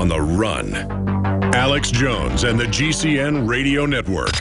on the run. Alex Jones and the GCN Radio Network.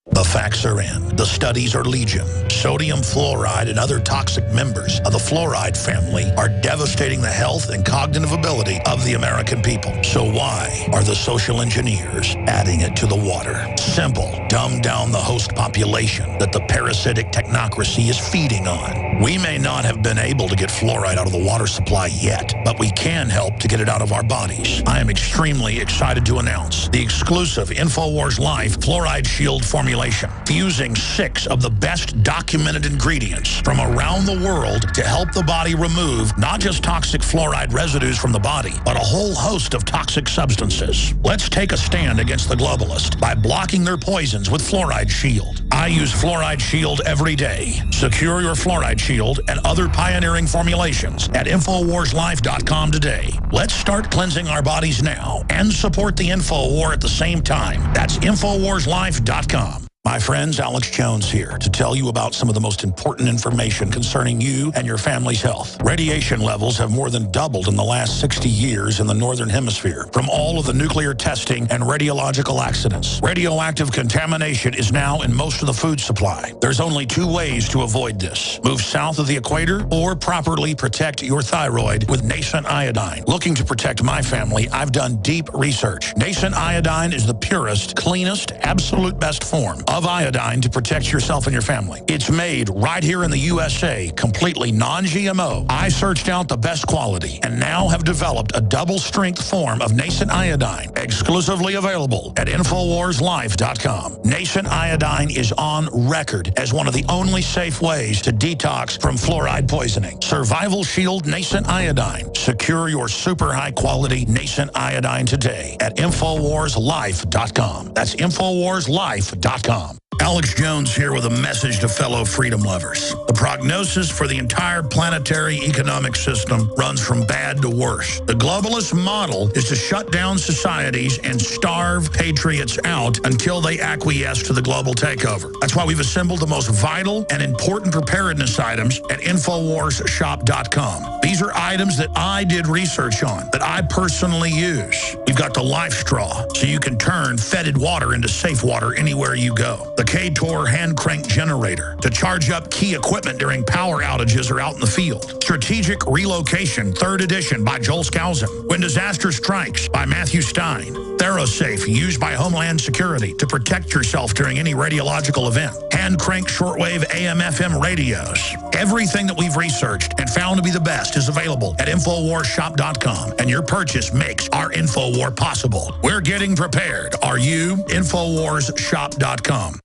The facts are in. The studies are legion. Sodium fluoride and other toxic members of the fluoride family are devastating the health and cognitive ability of the American people. So why are the social engineers adding it to the water? Simple. Dumb down the host population that the parasitic technocracy is feeding on. We may not have been able to get fluoride out of the water supply yet, but we can help to get it out of our bodies. I am extremely excited to announce the exclusive InfoWars Life Fluoride Shield formulation, fusing 6 of the best documented ingredients from around the world to help the body remove not just toxic fluoride residues from the body, but a whole host of toxic substances. Let's take a stand against the globalists by blocking their poisons with Fluoride Shield. I use Fluoride Shield every day. Secure your Fluoride Shield and other pioneering formulations at InfoWarsLife.com today. Let's start cleansing our bodies now and support the InfoWar at the same time. That's InfoWarsLife.com. My friends, Alex Jones here to tell you about some of the most important information concerning you and your family's health. Radiation levels have more than doubled in the last 60 years in the Northern Hemisphere from all of the nuclear testing and radiological accidents. Radioactive contamination is now in most of the food supply. There's only 2 ways to avoid this. Move south of the equator or properly protect your thyroid with nascent iodine. Looking to protect my family, I've done deep research. Nascent iodine is the purest, cleanest, absolute best form of iodine to protect yourself and your family. It's made right here in the USA, completely non-GMO. I searched out the best quality and now have developed a double-strength form of nascent iodine, exclusively available at InfoWarsLife.com. Nascent iodine is on record as one of the only safe ways to detox from fluoride poisoning. Survival Shield Nascent Iodine. Secure your super high-quality nascent iodine today at InfoWarsLife.com. That's InfoWarsLife.com. Alex Jones here with a message to fellow freedom lovers. The prognosis for the entire planetary economic system runs from bad to worse. The globalist model is to shut down societies and starve patriots out until they acquiesce to the global takeover. That's why we've assembled the most vital and important preparedness items at InfoWarsShop.com. These are items that I did research on, that I personally use. We've got the Life Straw, so you can turn fetid water into safe water anywhere you go. The K-Tor hand crank generator to charge up key equipment during power outages or out in the field. Strategic Relocation, 3rd edition by Joel Skousen. When Disaster Strikes by Matthew Stein. ThyroSafe, used by Homeland Security to protect yourself during any radiological event. Hand crank shortwave AM/FM radios. Everything that we've researched and found to be the best is available at InfoWarsShop.com, and your purchase makes our InfoWar possible. We're getting prepared. Are you? InfoWarsShop.com.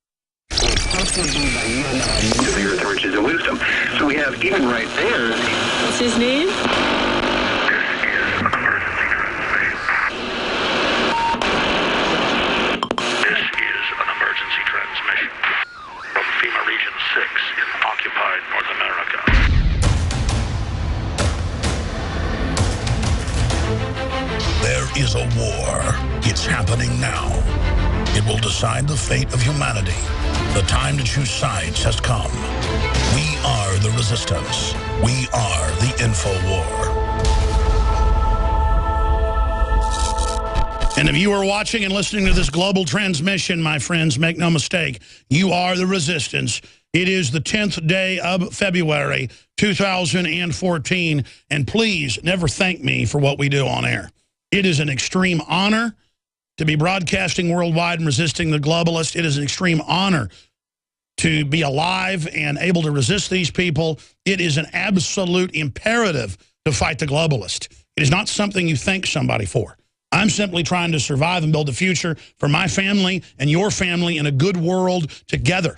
Your torches and wisdom. So we have even right there. What's his name? This is an emergency transmission from FEMA Region 6 in occupied North America. There is a war. It's happening now. It will decide the fate of humanity. The time to choose sides has come. We are the resistance. We are the InfoWar. And if you are watching and listening to this global transmission, my friends, make no mistake, you are the resistance. It is the 10th day of February, 2014, and please never thank me for what we do on air. It is an extreme honor to be broadcasting worldwide and resisting the globalists. It is an extreme honor to be alive and able to resist these people. It is an absolute imperative to fight the globalist. It is not something you thank somebody for. I'm simply trying to survive and build a future for my family and your family in a good world together,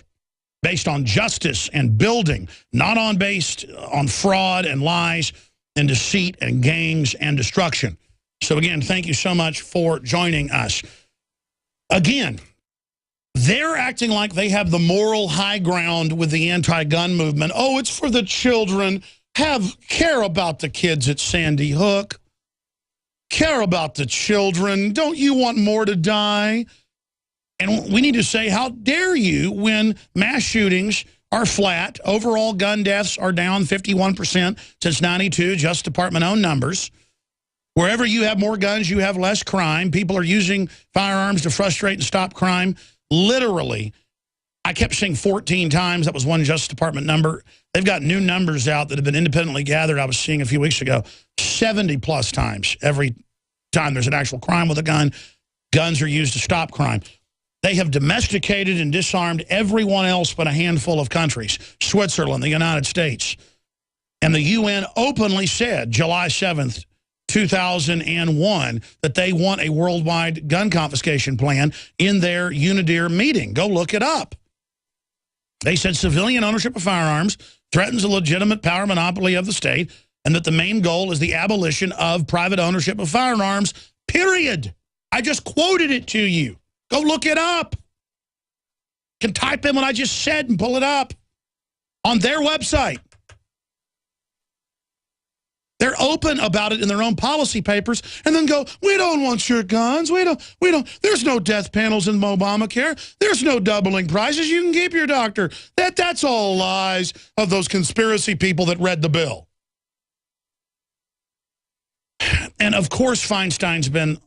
based on justice and building, not based on fraud and lies and deceit and gangs and destruction. So again, thank you so much for joining us. Again, they're acting like they have the moral high ground with the anti-gun movement. Oh, it's for the children. Care about the kids at Sandy Hook. Care about the children. Don't you want more to die? And we need to say, how dare you, when mass shootings are flat. Overall gun deaths are down 51% since 92, Justice Department-owned numbers. Wherever you have more guns, you have less crime. People are using firearms to frustrate and stop crime. Literally, I kept saying 14 times. That was one Justice Department number. They've got new numbers out that have been independently gathered. I was seeing a few weeks ago, 70-plus times every time there's an actual crime with a gun. Guns are used to stop crime. They have domesticated and disarmed everyone else but a handful of countries. Switzerland, the United States. And the UN openly said, July 7th, 2001, that they want a worldwide gun confiscation plan in their UNIDIR meeting. Go look it up. They said civilian ownership of firearms threatens a legitimate power monopoly of the state, and that the main goal is the abolition of private ownership of firearms, period. I just quoted it to you. Go look it up. You can type in what I just said and pull it up on their website. They're open about it in their own policy papers and then go, we don't want your guns. We don't. There's no death panels in Obamacare. There's no doubling prices. You can keep your doctor. That's all lies of those conspiracy people that read the bill. And of course, Feinstein's been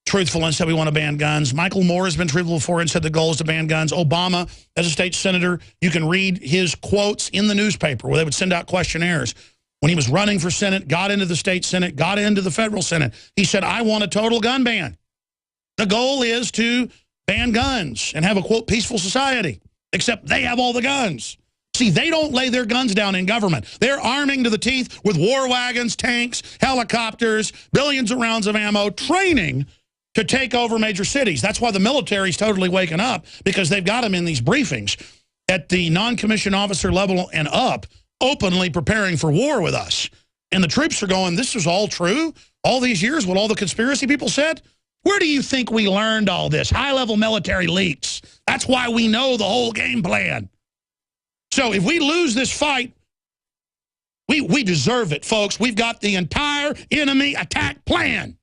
truthful and said we want to ban guns. Michael Moore has been truthful before and said the goal is to ban guns. Obama, as a state senator, you can read his quotes in the newspaper where they would send out questionnaires. When he was running for Senate, got into the state Senate, got into the federal Senate, he said, I want a total gun ban. The goal is to ban guns and have a, quote, peaceful society, except they have all the guns. See, they don't lay their guns down in government. They're arming to the teeth with war wagons, tanks, helicopters, billions of rounds of ammo, training to take over major cities. That's why the military's totally waking up, because they've got them in these briefings at the non-commissioned officer level and up, openly preparing for war with us. And the troops are going, this is all true? All these years, what all the conspiracy people said? Where do you think we learned all this? High-level military leaks. That's why we know the whole game plan. So if we lose this fight, we deserve it, folks. We've got the entire enemy attack plan.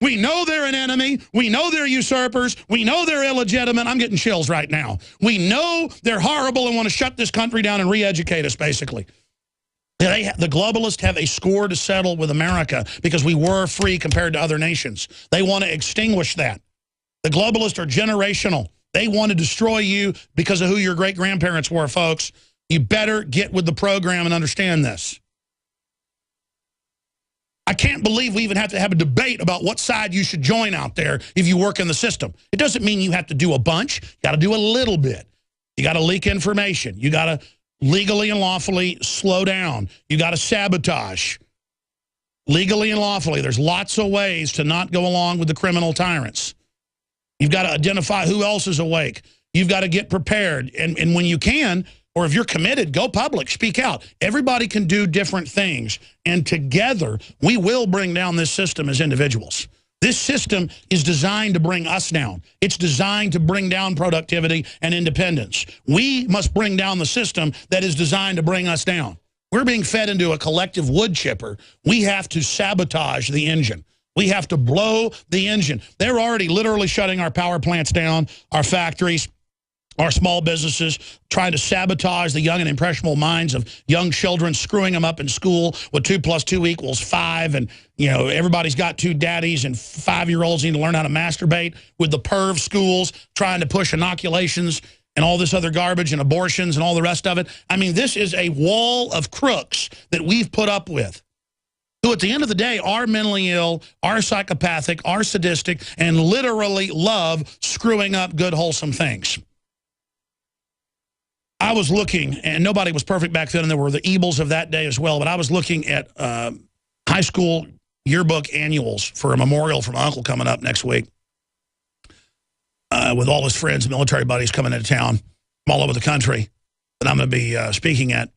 We know they're an enemy. We know they're usurpers. We know they're illegitimate. I'm getting chills right now. We know they're horrible and want to shut this country down and re-educate us, basically. The globalists have a score to settle with America because we were free compared to other nations. They want to extinguish that. The globalists are generational. They want to destroy you because of who your great-grandparents were, folks. You better get with the program and understand this. I can't believe we even have to have a debate about what side you should join out there if you work in the system. It doesn't mean you have to do a bunch. You got to do a little bit. You got to leak information. You got to legally and lawfully slow down. You got to sabotage. Legally and lawfully. There's lots of ways to not go along with the criminal tyrants. You've got to identify who else is awake. You've got to get prepared. And when you can, or if you're committed, go public, speak out. Everybody can do different things. And together, we will bring down this system as individuals. This system is designed to bring us down. It's designed to bring down productivity and independence. We must bring down the system that is designed to bring us down. We're being fed into a collective wood chipper. We have to sabotage the engine. We have to blow the engine. They're already literally shutting our power plants down, our factories, our small businesses, trying to sabotage the young and impressionable minds of young children, screwing them up in school with 2 + 2 = 5. And, you know, everybody's got 2 daddies and 5-year-olds need to learn how to masturbate with the perv schools, trying to push inoculations and all this other garbage and abortions and all the rest of it. I mean, this is a wall of crooks that we've put up with, who at the end of the day are mentally ill, are psychopathic, are sadistic, and literally love screwing up good, wholesome things. I was looking, and nobody was perfect back then, and there were the evils of that day as well, but I was looking at high school yearbook annuals for a memorial for my uncle coming up next week with all his friends and military buddies coming into town from all over the country that I'm going to be speaking at.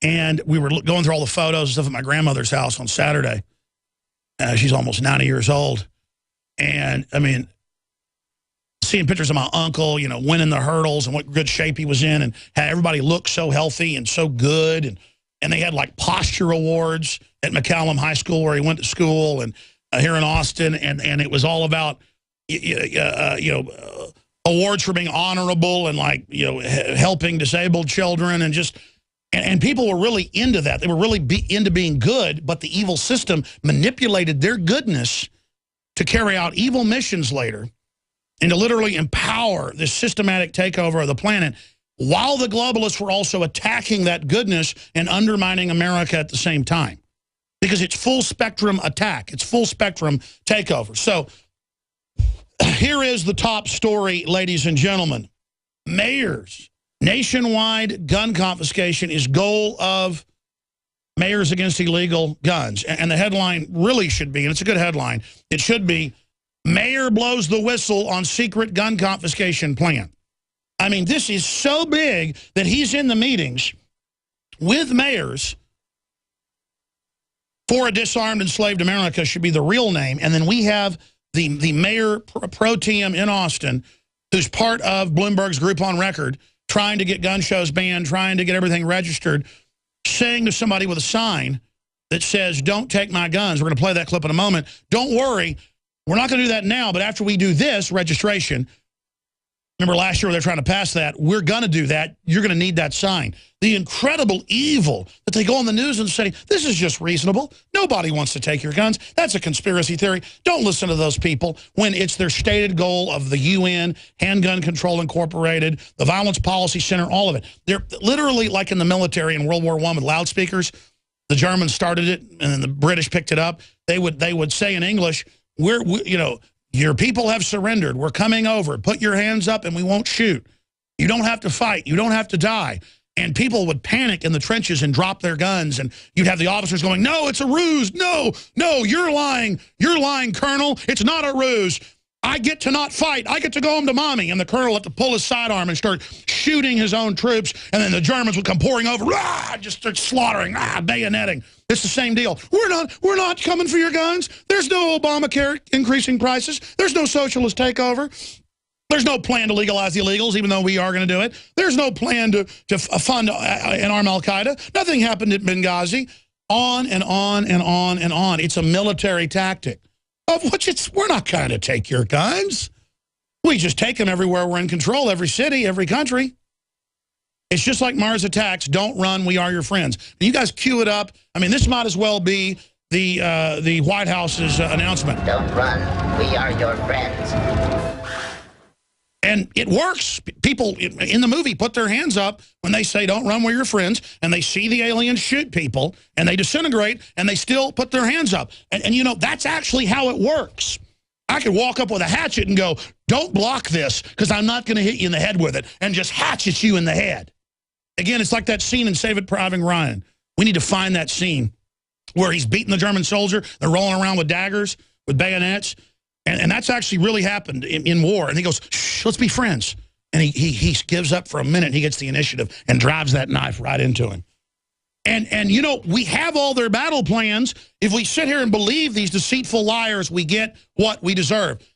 And we were going through all the photos and stuff at my grandmother's house on Saturday. She's almost 90 years old. And, I mean, seeing pictures of my uncle, you know, winning the hurdles and what good shape he was in, and had everybody look so healthy and so good. And they had, like, posture awards at McCallum High School where he went to school, and here in Austin. And it was all about, Obama awards for being honorable and, like, you know, helping disabled children, and just, and people were really into that. They were really into being good, but the evil system manipulated their goodness to carry out evil missions later and to literally empower this systematic takeover of the planet, while the globalists were also attacking that goodness and undermining America at the same time. Because it's full spectrum attack. It's full spectrum takeover. So here is the top story, ladies and gentlemen. Mayors. Nationwide gun confiscation is goal of Mayors Against Illegal Guns. And the headline really should be, and it's a good headline, it should be, Mayor blows the whistle on secret gun confiscation plan. I mean, this is so big that he's in the meetings with mayors for a disarmed, enslaved America should be the real name. And then we have the mayor pro tem in Austin, who's part of Bloomberg's group on record, trying to get gun shows banned, trying to get everything registered, saying to somebody with a sign that says, "Don't take my guns." We're going to play that clip in a moment. Don't worry, we're not going to do that now, but after we do this registration, remember last year they're trying to pass that, we're going to do that. You're going to need that sign. The incredible evil that they go on the news and say, this is just reasonable. Nobody wants to take your guns. That's a conspiracy theory. Don't listen to those people when it's their stated goal of the UN, Handgun Control Incorporated, the Violence Policy Center, all of it. They're literally like in the military in World War I with loudspeakers. The Germans started it and then the British picked it up. They would say in English, you know, your people have surrendered. We're coming over. Put your hands up and we won't shoot. You don't have to fight. You don't have to die. And people would panic in the trenches and drop their guns. And you'd have the officers going, no, it's a ruse. No, no, you're lying. You're lying, Colonel. It's not a ruse. I get to not fight. I get to go home to mommy. And the Colonel had to pull his sidearm and start shooting his own troops. And then the Germans would come pouring over, just start slaughtering, bayoneting. It's the same deal. We're not coming for your guns. There's no Obamacare increasing prices. There's no socialist takeover. There's no plan to legalize the illegals, even though we are going to do it. There's no plan to fund and arm al-Qaeda. Nothing happened at Benghazi. On and on and on and on. It's a military tactic, of which we're not going to take your guns. We just take them everywhere we're in control, every city, every country. It's just like Mars Attacks. Don't run. We are your friends. You guys cue it up. I mean, this might as well be the White House's announcement. Don't run. We are your friends. And it works. People in the movie put their hands up when they say, don't run, we're your friends. And they see the aliens shoot people and they disintegrate and they still put their hands up. And you know, that's actually how it works. I could walk up with a hatchet and go, don't block this because I'm not going to hit you in the head with it, and just hatchet you in the head. Again, it's like that scene in Saving Private Ryan. We need to find that scene where he's beating the German soldier. They're rolling around with daggers, with bayonets. And that's actually really happened in war. And he goes, shh, let's be friends. And he gives up for a minute. And he gets the initiative and drives that knife right into him. And you know, we have all their battle plans. If we sit here and believe these deceitful liars, we get what we deserve.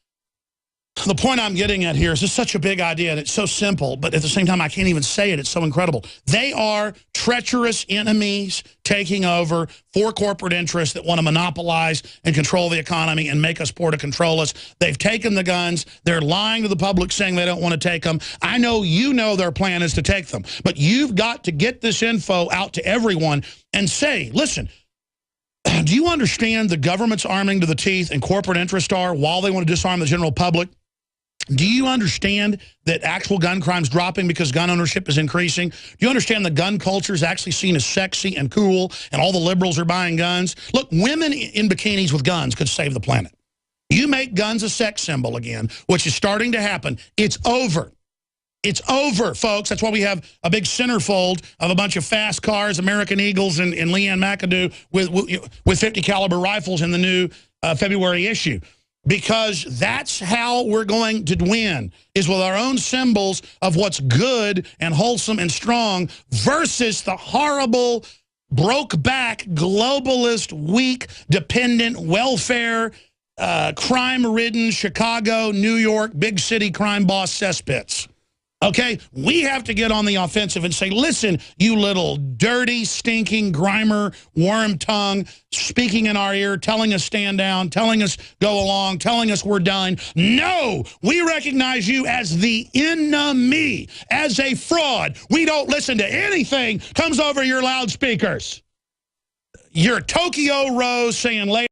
The point I'm getting at here is it's such a big idea, and it's so simple, but at the same time, I can't even say it. It's so incredible. They are treacherous enemies taking over for corporate interests that want to monopolize and control the economy and make us poor to control us. They've taken the guns. They're lying to the public, saying they don't want to take them. I know you know their plan is to take them, but you've got to get this info out to everyone and say, listen, do you understand the government's arming to the teeth and corporate interests are while they want to disarm the general public? Do you understand that actual gun crime's dropping because gun ownership is increasing? Do you understand the gun culture is actually seen as sexy and cool and all the liberals are buying guns? Look, women in bikinis with guns could save the planet. You make guns a sex symbol again, which is starting to happen. It's over. It's over, folks. That's why we have a big centerfold of a bunch of fast cars, American Eagles, and Leanne McAdoo with 50 caliber rifles in the new February issue. Because that's how we're going to win, is with our own symbols of what's good and wholesome and strong versus the horrible, broke-back, globalist, weak, dependent, welfare, crime-ridden Chicago, New York, big city crime boss cesspits. Okay, we have to get on the offensive and say, listen, you little dirty, stinking, grimer, worm tongue, speaking in our ear, telling us stand down, telling us go along, telling us we're done. No, we recognize you as the enemy, as a fraud. We don't listen to anything comes over your loudspeakers. You're Tokyo Rose saying later.